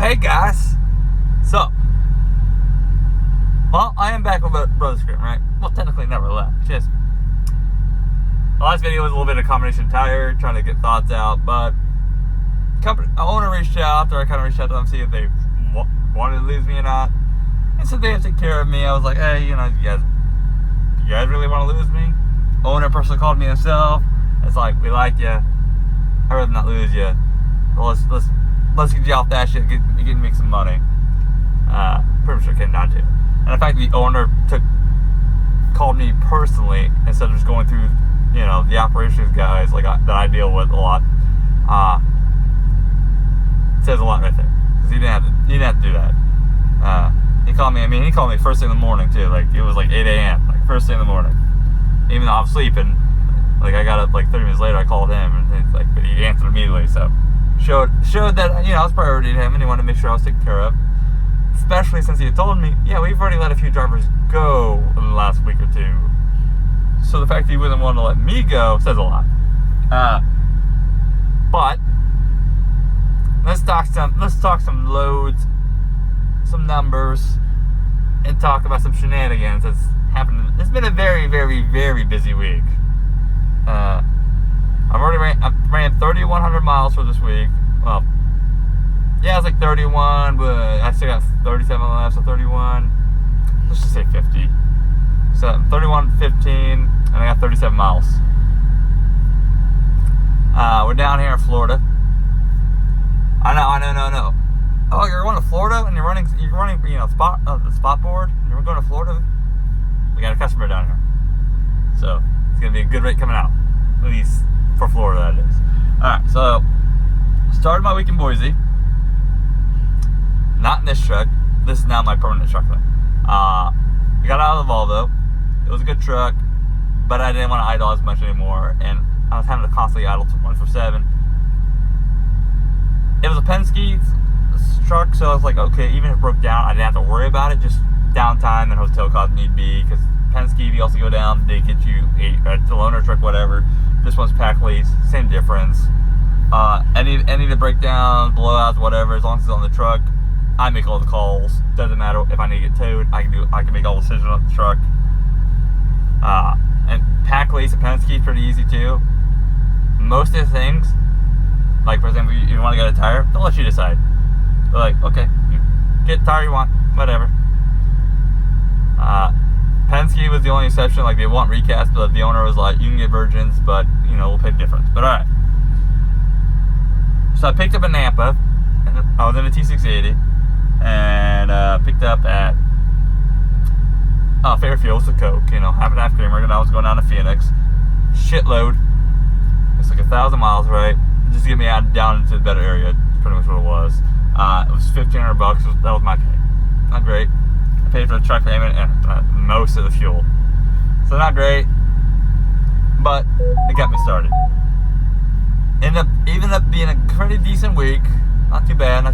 hey guys. So, well, I am back with Brother Scream, right? Well, technically never left. Just the last video was a little bit of combination tire, trying to get thoughts out, but owner reached out after I kind of reached out to them, see if they wanted to lose me or not. And so they have to take care of me. I was like, hey, you guys really want to lose me? Owner personally called me himself. It's like, we like you. I'd rather not lose you. Well, let's get you off that shit. Get make some money. Pretty much what it came down to. And the fact that the owner called me personally instead of just going through, the operations guys that I deal with a lot, says a lot right there. Because he didn't have to do that. He called me first thing in the morning too. Like, it was like 8 a.m. Like, first thing in the morning. Even though I was sleeping, like, I got up like 30 minutes later, I called him, and but he answered immediately, so showed that, I was priority to him, and he wanted to make sure I was taken care of. Especially since he had told me, yeah, we've already let a few drivers go in the last week or two. So the fact that he wasn't willing to let me go says a lot. But let's talk some loads, some numbers, and talk about some shenanigans that's happened. It's been a very, very, very busy week. I ran 3,100 miles for this week. Well, yeah, it's like 31, but I still got 37 left, so 31. Let's just say 50. So 31, 15, and I got 37 miles. We're down here in Florida. I know. Oh, you're going to Florida and you're running, the spot board, and you're going to Florida. We got a customer down here, so it's gonna be a good rate coming out, at least for Florida, that is. All right, so started my week in Boise. Not in this truck. This is now my permanent truck though. I got out of the Volvo. It was a good truck, but I didn't want to idle as much anymore, and I was having to constantly idle 24/7. It was a Penske truck, so I was like, okay, even if it broke down, I didn't have to worry about it. Just downtime and hotel costs need be, because Penske, if you also go down, they get you a loaner truck, whatever. This one's pack lease, same difference. Any of the breakdowns, blowouts, whatever, as long as it's on the truck, I make all the calls. Doesn't matter if I need to get towed, I can make all the decisions on the truck. And pack lease and Penske is pretty easy too. Most of the things, like for example, you want to get a tire, they'll let you decide. They're like, okay, get the tire you want, whatever. Penske was the only exception. Like, they want recast, but the owner was like, you can get virgins, but we'll pay the difference. But alright. So I picked up a Nampa, and I was in a T680, and picked up at Fairfield with Coke, half and half creamer, and I was going down to Phoenix. Shitload. It's like 1,000 miles, right? Just to get me down into the better area. That's pretty much what it was. It was $1,500. That was my pay. Not great. I paid for the truck payment and most of the fuel. So not great, but it got me started. Ended up being a pretty decent week. Not too bad.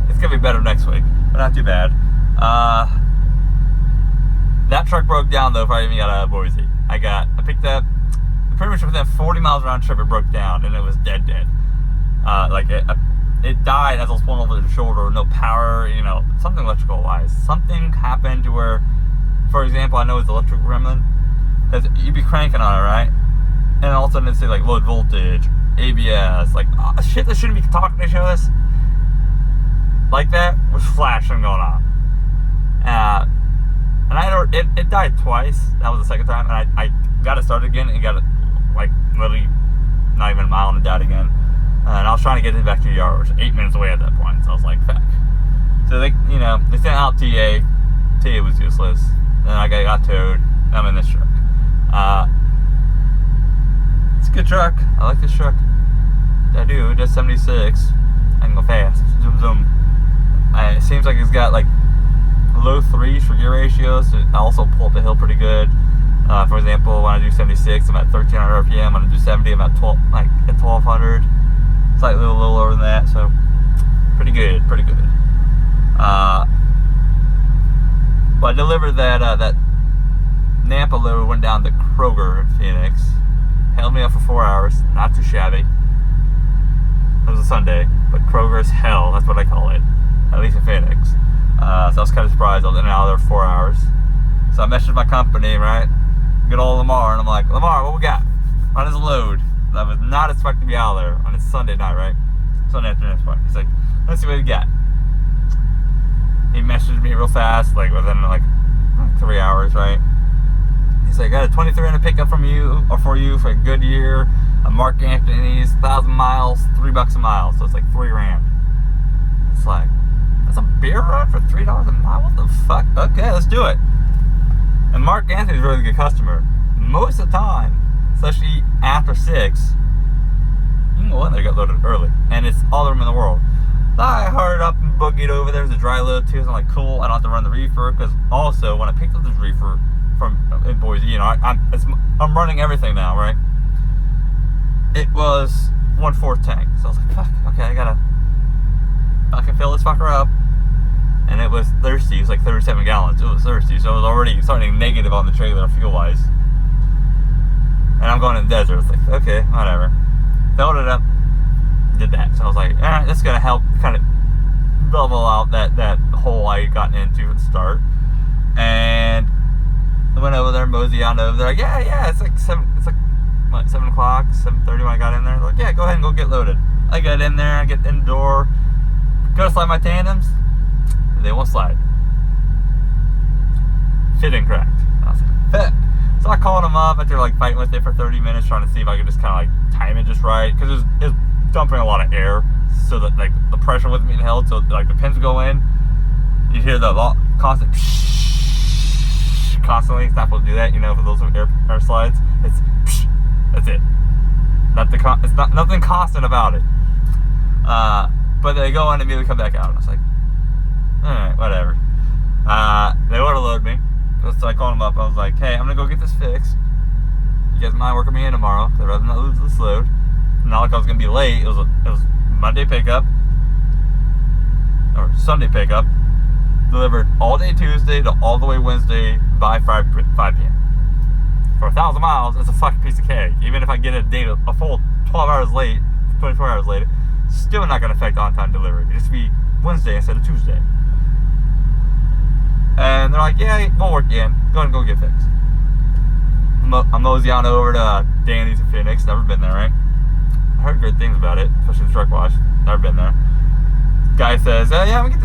It's gonna be better next week, but not too bad. That truck broke down though before I even got out of Boise. I picked up pretty much within 40 miles round trip. It broke down and it was dead. It died as I was pulling over the shoulder. No power, something electrical wise. Something happened to where, for example, I know it's electric gremlin, because you'd be cranking on it, right? And all of a sudden it'd say like low voltage, ABS, like shit that shouldn't be talking to show this. Like that was flashing going on. And it died twice. That was the second time, and I got it started again and got it like literally not even a mile and it died again. And I was trying to get it back to the yard, which was 8 minutes away at that point. So I was like, fuck. So they sent out TA. TA was useless. Then I got towed. I'm in this truck. It's a good truck. I like this truck. I do. It does 76. I can go fast. Zoom, zoom. It seems like it's got like low 3s for gear ratios. So I also pull up the hill pretty good. For example, when I do 76, I'm at 1,300 RPM. When I do 70, I'm at 1,200. Slightly a little lower than that, so pretty good. But I delivered that Nampa load, went down to Kroger in Phoenix, held me up for 4 hours, not too shabby. It was a Sunday, but Kroger's hell, that's what I call it. at least in Phoenix. So I was kind of surprised. I was in and out there for 4 hours. So I messaged my company, right? Good old Lamar, and I'm like, Lamar, what we got on his load? I was not expecting to be out there on a Sunday night, right? Sunday afternoon, that's point. He's like, let's see what we got. He messaged me real fast, like within like 3 hours, right? He's like, I got a 2300 pickup from you, or for you, for a Goodyear, a Mark Anthony's, 1,000 miles, $3 a mile, so it's like $3,000. It's like, that's a beer run for $3 a mile? What the fuck? Okay, let's do it. And Mark Anthony's a really good customer. Most of the time, especially after 6, you can go in there and get loaded early, and it's all the room in the world. I hurried up and boogied over there. There's a dry load too, so I'm like, cool, I don't have to run the reefer, because also, when I picked up this reefer from in Boise, you know, I'm running everything now, right? It was 1/4 tank, so I was like, fuck, okay, I can fill this fucker up. And it was thirsty. It was like 37 gallons. It was thirsty, so it was already starting negative on the trailer fuel-wise. And I'm going in the desert. It's like, okay, whatever. Filled it up, did that. So I was like, alright, that's gonna help kind of level out that hole I had gotten into at the start. And I went over there, mosey on over there. Like, yeah, it's like 7 o'clock, 7:30 when I got in there. Like, yeah, go ahead and go get loaded. I got in there, I get in the door, go to slide my tandems. They won't slide. Shit incorrect. I was like, fuck. So I called them up after like fighting with it for 30 minutes, trying to see if I could just kind of like time it just right, because it was dumping a lot of air, so that like the pressure wasn't being held. So like the pins would go in, you hear the constant constantly. It's not supposed to do that, you know, for those air slides. It's that's it. It's not nothing constant about it. But they go in and immediately come back out. And I was like, alright, whatever. They want to load me. So I called them up. I was like, hey, I'm going to go get this fixed. You guys mind working me in tomorrow? Because I'd rather not lose this load. Not like I was going to be late. It was Monday pickup. Or Sunday pickup. Delivered all day Tuesday to all the way Wednesday by 5 p.m. For 1,000 miles, it's a fucking piece of cake. Even if I get a full 12 hours late, 24 hours late, still not going to affect on-time delivery. It just be Wednesday instead of Tuesday. And they're like, yeah, go work again. Go ahead and go get fixed. I'm mosey on over to Danny's in Phoenix. Never been there, right? I heard great things about it, especially the truck wash. Never been there. Guy says, yeah, we can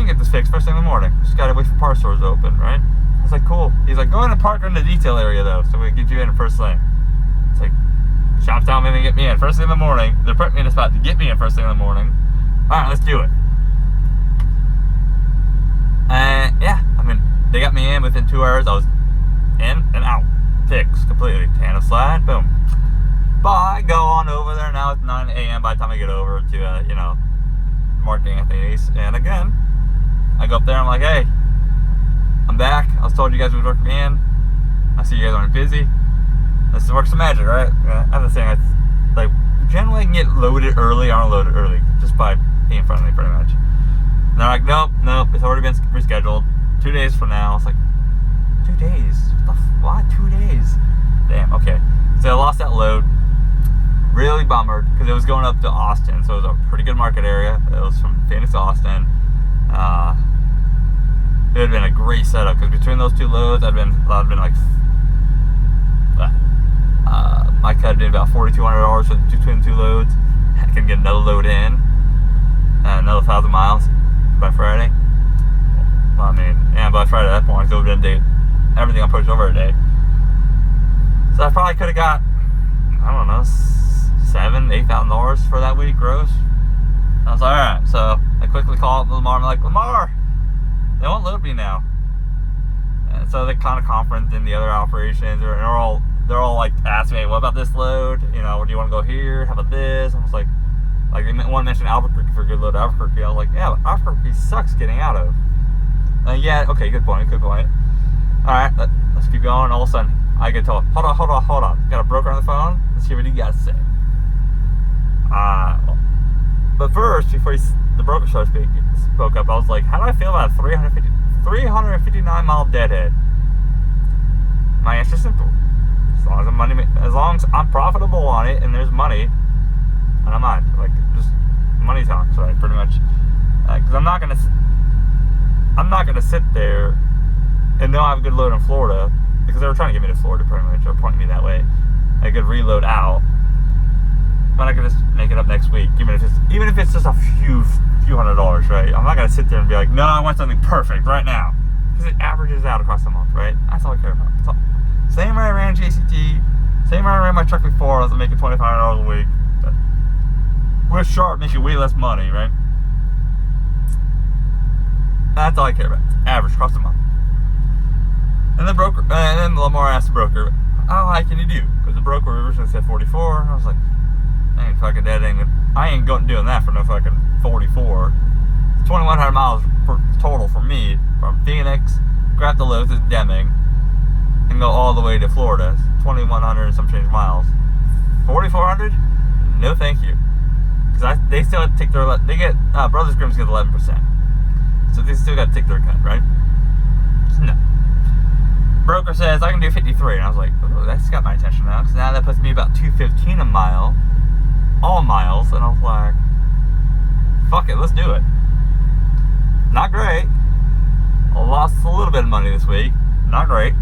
get this fixed first thing in the morning. Just gotta wait for parts stores to open, right? I was like, cool. He's like, go ahead and park in the detail area though, so we can get you in first thing. It's like, shop's telling me to get me in first thing in the morning. They're putting me in a spot to get me in first thing in the morning. Alright, let's do it. And yeah, I mean, they got me in within 2 hours. I was in and out, fixed completely. Tandem slide, boom. But I go on over there now. It's 9 a.m. by the time I get over to Mark Anthony's. And again, I go up there. I'm like, hey, I'm back. I was told you guys would work me in. I see you guys aren't busy. Let's work some magic, right? I'm just saying, it's like generally I can get loaded early. I don't load it early just by being friendly, pretty much. And they're like, nope, it's already been rescheduled. 2 days from now. It's like, 2 days? What? 2 days? Damn, okay. So I lost that load. Really bummered, because it was going up to Austin, so it was a pretty good market area. It was from Phoenix to Austin. It would have been a great setup, because between those two loads, I'd been like, my cut had been about $4,200 between the two loads. I can get another load in, another 1,000 miles by Friday. Well, I mean, and by Friday at that point, it would have been everything I pushed over a day. So I probably could have got, I don't know, $7,000-8,000 for that week gross. I was like, alright. So I quickly called Lamar. I'm like, Lamar, they won't load me now. And so they kind of conferenced in the other operations. They're all like asking me, what about this load? You know, do you want to go here? How about this? I was like they want to mention Albuquerque for a good load of Albuquerque. I was like, yeah, but Albuquerque sucks getting out of. Yeah, okay, good point. Alright, let's keep going. All of a sudden, I get told, hold on. Got a broker on the phone? Let's hear what he got to say. But first, before the broker spoke up, I was like, how do I feel about a 359 mile deadhead? My answer's simple. As long as I'm profitable on it and there's money, I don't mind. Like, just money talks, right? Pretty much. Because I'm not going to I'm not going to sit there and know I have a good load in Florida, because they were trying to get me to Florida pretty much, or pointing me that way. I could reload out, but I could just make it up next week, even if it's just a few $100, right? I'm not going to sit there and be like, no, I want something perfect right now, because it averages out across the month, right? That's all I care about. Same way I ran JCT, same way I ran my truck before, I was making $2,500 a week. With Sharp makes you way less money, right? That's all I care about. Average across the month. And then Lamar asked the broker, how high can you do? Because the broker originally said 44. I was like, I ain't doing that for no fucking 44. 2,100 miles total for me from Phoenix, grab the load to Deming, and go all the way to Florida. 2,100 and some change miles. 4,400? No, thank you. Because they still have to take Brothers Grimm's get 11%. So they still got to take their cut, right? No. Broker says I can do 53, and I was like, oh, that's got my attention now, because now that puts me about $2.15 a mile, all miles, and I was like, fuck it, let's do it. Not great. I lost a little bit of money this week. Not great.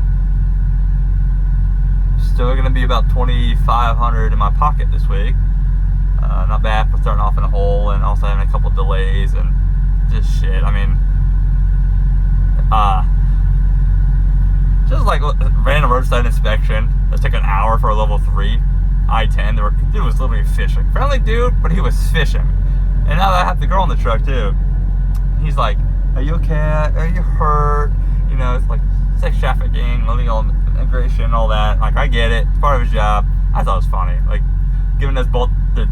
Still going to be about $2,500 in my pocket this week. Not bad for starting off in a hole, and also having a couple delays and just shit. I mean, just like random roadside inspection. It took an hour for a level 3 I-10. Dude was literally fishing. Friendly dude, but he was fishing. And now that I have the girl in the truck too, he's like, "Are you okay? Are you hurt?" You know, it's like sex trafficking, illegal immigration, all that. Like, I get it. It's part of his job. I thought it was funny. Like, giving us both the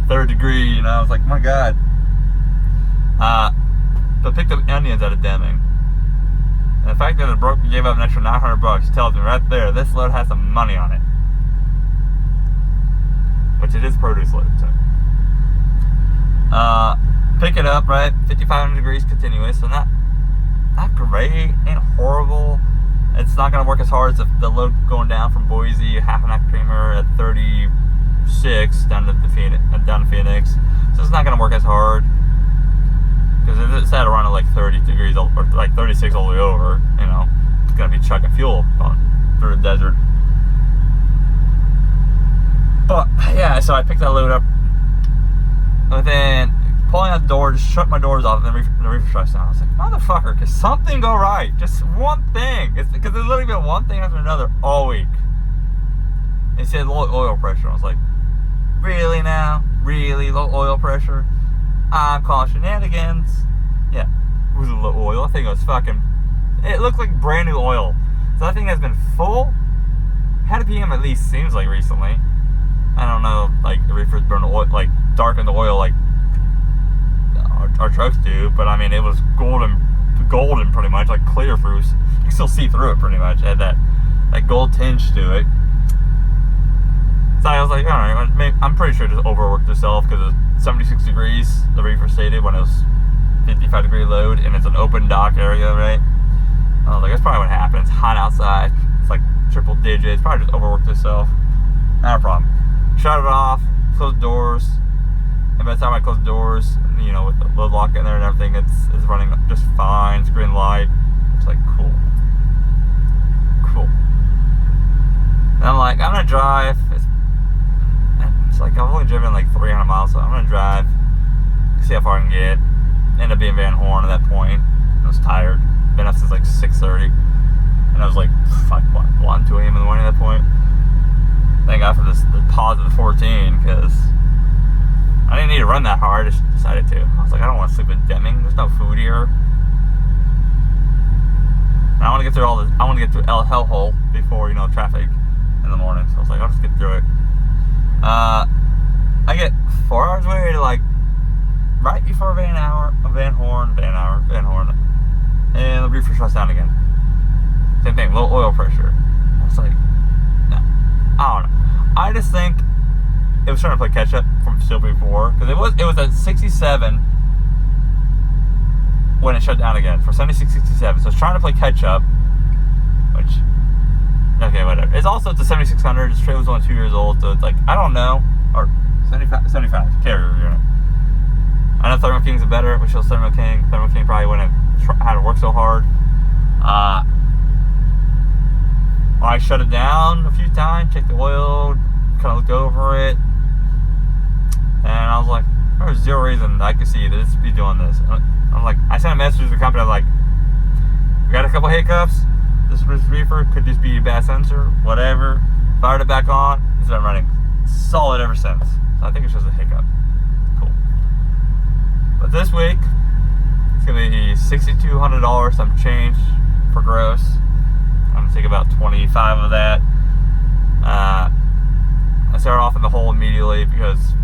third degree. You know, I was like, my God. But picked up onions out of Deming. And the fact that the broker gave up an extra $900 tells me right there, this load has some money on it. Which it is produce load, so. Pick it up, right? 5,500 degrees continuous, so not great, ain't horrible. It's not gonna work as hard as the load going down from Boise, half an act creamer at 36 down to Phoenix. So it's not gonna work as hard. Because it's at around like 30 degrees or like 36 all the way over, you know, it's gonna be chucking fuel through the desert. But yeah, so I picked that load up, and then pulling out the door, just shut my doors off, and then the reefer shuts down. I was like, motherfucker, could something go right? Just one thing. It's because there's literally been one thing after another all week. And it said low oil pressure. I was like, really now? Really low oil pressure? I'm calling shenanigans. Yeah, it was a low oil. I think it was it looked like brand new oil. So that thing has been full. Had a PM at least, seems like recently. I don't know, like the reefers burn oil, like darken the oil like our trucks do, but I mean, it was golden pretty much, like clear through. You can still see through it pretty much. It had that gold tinge to it. So I was like, all right, I'm pretty sure it just overworked itself because it was 76 degrees, the reefer stated, when it was 55 degree load, and it's an open dock area, right? I was like, that's probably what happened. It's hot outside. It's like triple digits. Probably just overworked itself. Not a problem. Shut it off, close the doors, and by the time I close the doors, you know, with the load lock in there and everything, it's running just fine. It's green light. It's like, cool. And I'm like, I'm gonna drive. It's like I've only driven like 300 miles, so I'm gonna drive, see how far I can get. End up being Van Horn at that point. I was tired. Been up since like 6:30, and I was like, fuck, 1, 2 a.m. in the morning at that point. Thank God for the pause of the 14, because I didn't need to run that hard. I just decided to. I was like, I don't want to sleep in Deming. There's no food here. And I want to get through I want to get through El Hellhole before, you know, traffic in the morning. So I was like, I'll just get through it. I get 4 hours away to like right before Van Horn, and the reefer shuts down again. Same thing, low oil pressure. I was like, no, I don't know. I just think it was trying to play catch up from still before, because it was at 67 when it shut down again for 76, 67. So it's trying to play catch up, which, okay, whatever. It's also the 7600. This trailer was only 2 years old, so it's like, I don't know, or 75 carrier unit. I know Thermo King's better, which was Thermo King. Thermo King probably wouldn't have had to work so hard. I shut it down a few times, checked the oil, kind of looked over it, and I was like, there's zero reason I could see this be doing this. I'm like, I sent a message to the company. I'm like, we got a couple hiccups. This reefer could just be a bad sensor, whatever. Fired it back on. It's been running solid ever since. So I think it's just a hiccup. Cool. But this week, it's gonna be $6,200 some change for gross. I'm gonna take about 25 of that. I started off in the hole immediately because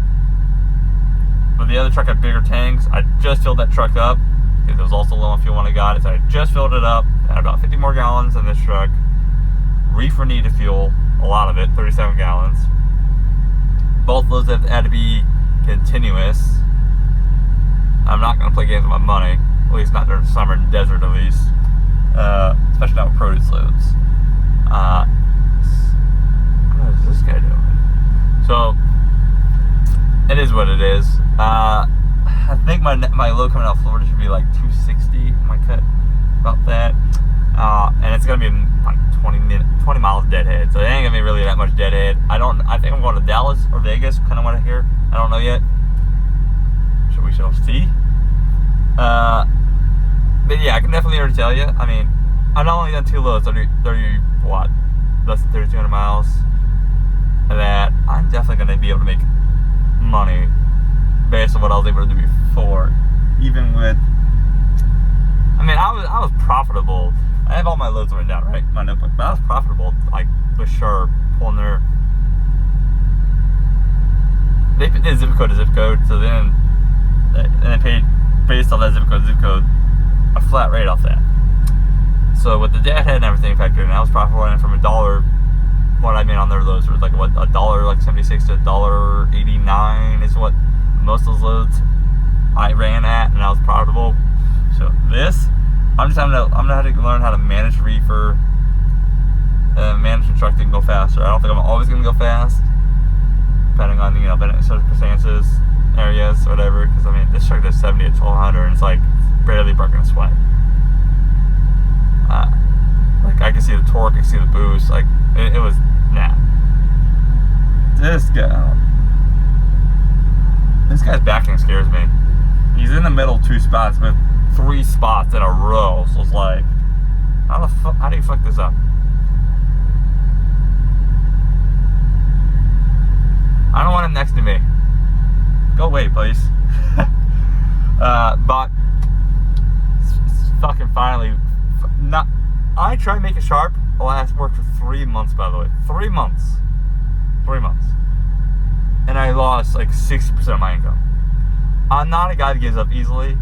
when the other truck had bigger tanks, I just filled that truck up because it was also low on fuel when I got it. So I just filled it up. I had about 50 more gallons in this truck. Reefer needed fuel, a lot of it, 37 gallons. Both those had to be continuous. I'm not going to play games with my money, at least not during the summer in the desert at least, especially not with produce loads. What is this guy doing? So, it is what it is. I think my load coming out of Florida should be like 260. My cut about that, and it's gonna be like 20 miles deadhead. So it ain't gonna be really that much deadhead. I think I'm going to Dallas or Vegas. Kind of want to hear. I don't know yet. We shall see. But yeah, I can definitely already tell you. I mean, I've not only done 2 loads, 30 what, less than 3,200 miles. That I'm definitely gonna be able to make money based on what I was able to do before. Even with, I mean, I was profitable. I have all my loads written down, right? My notebook, but I was profitable, like with Sharp pulling their. They did zip code to zip code, so then they paid based on that zip code a flat rate off that. So with the deadhead and everything factored in, I was profitable and from $1. What I made on their loads was like what, $1, like 76 to $1.89 is what most of those loads I ran at, and I was profitable. So this, I'm gonna have to learn how to manage reefer, manage the truck that can go faster. I don't think I'm always gonna go fast, depending on circumstances, areas, whatever. Because I mean, this truck does 70 at 1200, and it's like barely breaking a sweat. Like I can see the torque, I can see the boost. Like it was This guy's backing scares me. He's in the middle 2 spots, but 3 spots in a row. So it's like, how do you fuck this up? I don't want him next to me. Go away, please. But fucking finally, I tried to make it sharp. Worked for 3 months, by the way. 3 months. 3 months. And I lost like 60% of my income. I'm not a guy that gives up easily.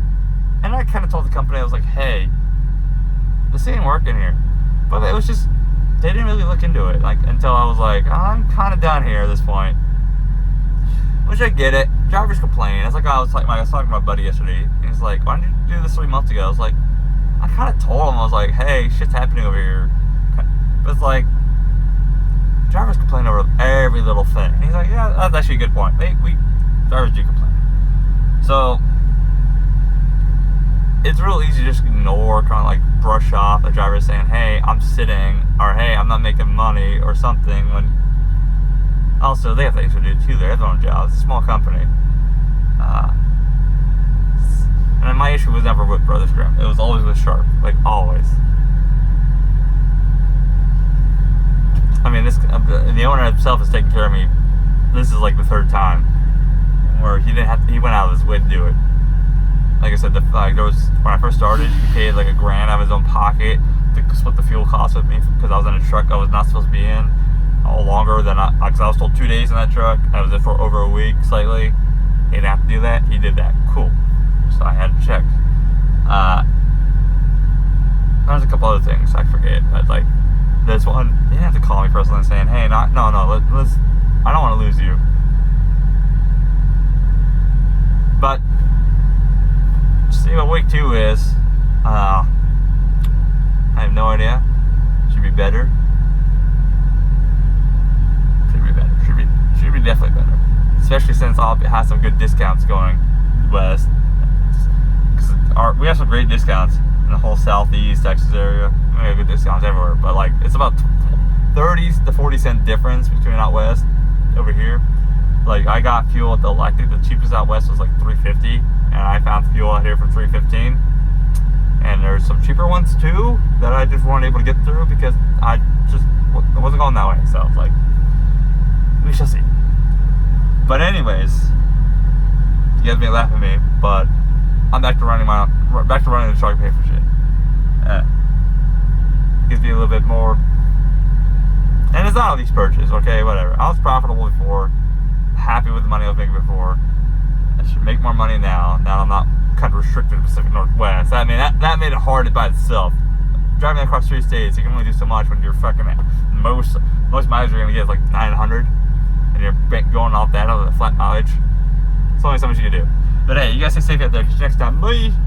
And I kind of told the company, I was like, hey, this ain't working here. But it was just, they didn't really look into it. Like, until I was like, I'm kind of done here at this point. Which I get it. Drivers complain. It's like I was talking to my buddy yesterday. And he's like, why didn't you do this 3 months ago? I was like, I kind of told him, I was like, hey, shit's happening over here. But it's like, drivers complain over every little thing. And he's like, yeah, that's actually a good point. Drivers do complain. So, it's real easy to just ignore, kind of like brush off a driver saying, hey, I'm sitting, or hey, I'm not making money, or something, when also they have things to do too. They have their own jobs. It's a small company. And my issue was never with Brothers Grimm. It was always with Sharp. Like, always. I mean, the owner himself is taking care of me. This is like the 3rd time where he went out of his way to do it. Like I said, there was, when I first started, he paid like $1,000 out of his own pocket to split the fuel cost with me because I was in a truck I was not supposed to be in. Longer than because I was told 2 days in that truck. I was in for over a week slightly. He didn't have to do that. He did that. Cool. So I had to check. There's a couple other things I forget, but like this one, you didn't have to call me personally and saying, hey, no, let's. I don't want to lose you. But see what week 2 is. I have no idea. Should be better. Should be definitely better. Especially since I'll have some good discounts going west. we have some great discounts in the whole southeast Texas area. We have good discounts everywhere, but like it's about 30 to 40 cent difference between out west over here. Like I got fuel at I think the cheapest out west was like $3.50, and I found fuel out here for $3.15. And there's some cheaper ones too that I just weren't able to get through because I wasn't going that way. So I was like, we shall see. But anyways, you guys may laugh at me, but I'm back to running the truck pay for shit. Gives me a little bit more, and it's not a lease purchase. Okay, whatever. I was profitable before, happy with the money I was making before. I should make more money now. Now I'm not kind of restricted to the Pacific Northwest. I mean, that made it hard by itself. Driving across 3 states, you can only do so much when you're fucking most mileage you're gonna get is like 900, and you're going off that out of the flat mileage. It's only so much you can do. But hey, you guys stay safe out there. Catch you next time. Bye.